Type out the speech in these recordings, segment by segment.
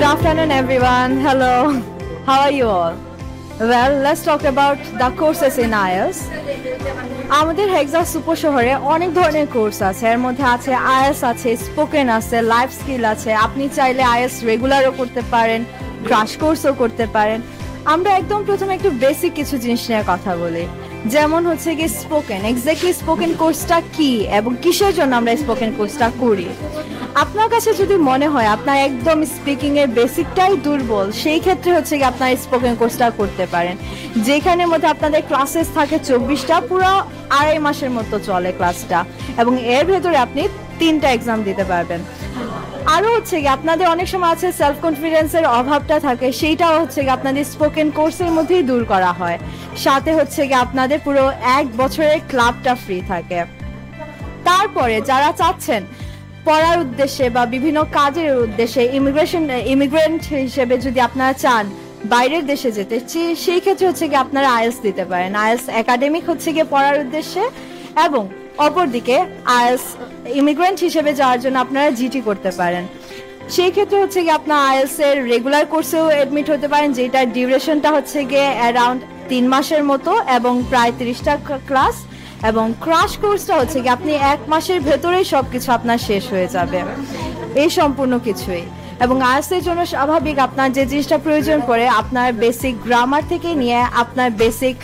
afternoon, everyone. Hello. How are you all? Well, let's talk about the courses in IELTS. আমাদের হেক্সা super শহরে অনেক ধরনের course আছে। এর মধ্যে আছে IELTS আছে, স্পোকেন আছে, লাইফ স্কিল আছে। আপনি চাইলে IELTS রেগুলারও করতে পারেন, ক্রাশ কোর্সও করতে পারেন। আমরা একদম প্রথমে একটু বেসিক কিছু জিনিস নিয়ে কথা বলি, যেমন হচ্ছে কি স্পোকেন। এক্স্যাক্টলি স্পোকেন কোর্সটা কি এবং কিসের জন্য আমরা স্পোকেন কোর্সটা করি। আপনার কাছে যদি মনে হয় আপনার একদম স্পিকিং এর বেসিকটাই দুর্বল, সেই ক্ষেত্রে হচ্ছে কি আপনার স্পোকেন কোর্সটা করতে পারেন, যেখানের মধ্যে আপনাদের ক্লাসেস থাকে 24টা, পুরো 2.5 মাসের মতো চলে ক্লাসটা, এবং এর ভেতরে আপনি 3টা এক্সাম দিতে পারবেন। আরও হচ্ছে কি আপনাদের অনেক সময় আছে সেলফ কনফিডেন্সের অভাবটা থাকে, সেইটাও হচ্ছে কি আপনাদের স্পোকেন কোর্সের মধ্যেই দূর করা হয়। সাথে হচ্ছে কি আপনাদের পুরো 1 বছরের ক্লাবটা ফ্রি থাকে। তারপরে যারা চাচ্ছেন পড়ার উদ্দেশ্যে বা বিভিন্ন কাজের উদ্দেশ্যে ইমিগ্রেন্ট হিসেবে যদি আপনারা চান বাইরের দেশে যেতে, সেই ক্ষেত্রে হচ্ছে কি আপনারা IELTS দিতে পারেন। IELTS একাডেমিক হচ্ছে গিয়ে পড়ার উদ্দেশ্যে, এবং অপরদিকে IELTS ইমিগ্রেন্ট হিসেবে যাওয়ার জন্য আপনারা জিটি করতে পারেন। সেই ক্ষেত্রে হচ্ছে কি আপনার IELTS এর রেগুলার কোর্সেও অ্যাডমিট হতে পারেন, যেটার ডিউরেশনটা হচ্ছে গিয়ে অ্যারাউন্ড 3 মাসের মতো এবং প্রায় 30টা ক্লাস, এবং ক্রাশ কোর্সটা হচ্ছে কি আপনি 1 মাসের ভেতরেই সবকিছু আপনার শেষ হয়ে যাবে, এই সম্পূর্ণ কিছুই। এবং IELTS এর জন্য স্বাভাবিক আপনার যে জিনিসটা প্রয়োজন পড়ে, আপনার বেসিক গ্রামার থেকে নিয়ে আপনার বেসিক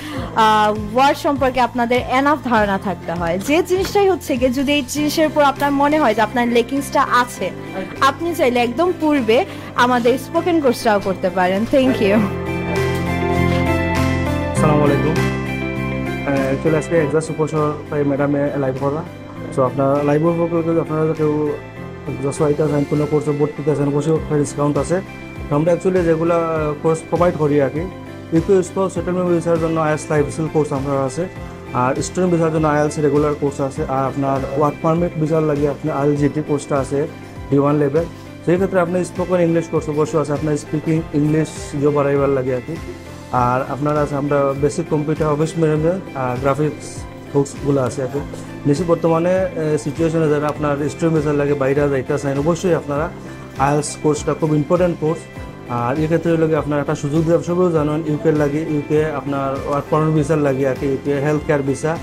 ওয়ার্ড সম্পর্কে আপনাদের এনাফ ধারণা থাকতে হয়। যে জিনিসটাই হচ্ছে কি যদি এই জিনিসের উপর আপনার মনে হয় যে আপনার লেকিংসটা আছে, আপনি চাইলে একদম পূর্বে আমাদের স্পোকেন কোর্সটাও করতে পারেন। Thank you. আসসালামু আলাইকুম। অ্যাকচুয়ালি আজকে হেক্সা সুপার শহর ম্যাডামে লাইভ করা। সো আপনার লাইভের উপর যদি আপনারা কেউ জসওয়াইতে আছেন, কোনো কোর্সে ভর্তিতে আছেন, অবশ্যই ডিসকাউন্ট আছে। আমরা অ্যাকচুয়ালি যেগুলো কোর্স প্রোভাইড করি আর কি, ইউকে স্পোর্ট সেটেলমেন্ট ভিসার জন্য IELTS লাইফ স্কিল কোর্স আপনার আছে, আর স্টুডেন্ট ভিসার জন্য IELTS রেগুলার কোর্স আছে, আর আপনার ওয়ার্ক পারমিট ভিসার লাগে আপনার IELTS কোর্সটা আছে D1 লেভেল। সেই ক্ষেত্রে আপনার স্পোকেন ইংলিশ কোর্স অবশ্যই আছে, আপনার স্পিকিং ইংলিশ জব আরাইভাল লাগে আর কি। আর আপনার আছে আমরা বেসিক কম্পিউটার অফিস ম্যানেজমেন্ট আর গ্রাফিক্স কোর্সগুলো আছে আর কি। বেশি বর্তমানে সিচুয়েশনে যারা আপনার স্টুডেন্ট ভিসার লাগে বাইরে যাইতে চান, অবশ্যই আপনারা IELTS কোর্সটা খুব ইম্পর্টেন্ট কোর্স। আর এক্ষেত্রে লাগে আপনার একটা সুযোগ সবও জানেন, ইউকে লাগে, ইউকে আপনার ওয়ার্ক পারমিট ভিসার লাগে আর কি, ইউকে হেলথ কেয়ার ভিসা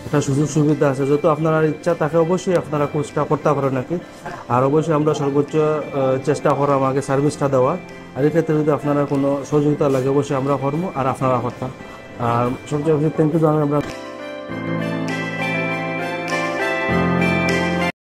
একটা সুযোগ সুবিধা আছে। যত আপনার ইচ্ছা থাকে অবশ্যই আপনারা কোর্সটা করতে পারেন নাকি। আর অবশ্যই আমরা সর্বোচ্চ চেষ্টা করা আমাকে সার্ভিসটা দেওয়া। আর এক্ষেত্রে যদি আপনারা কোনো সহযোগিতা লাগে অবশ্যই আমরা করবো, আর আপনারা করতাম। আর সবচেয়ে বেশি থ্যাংক ইউ জানাই আমরা।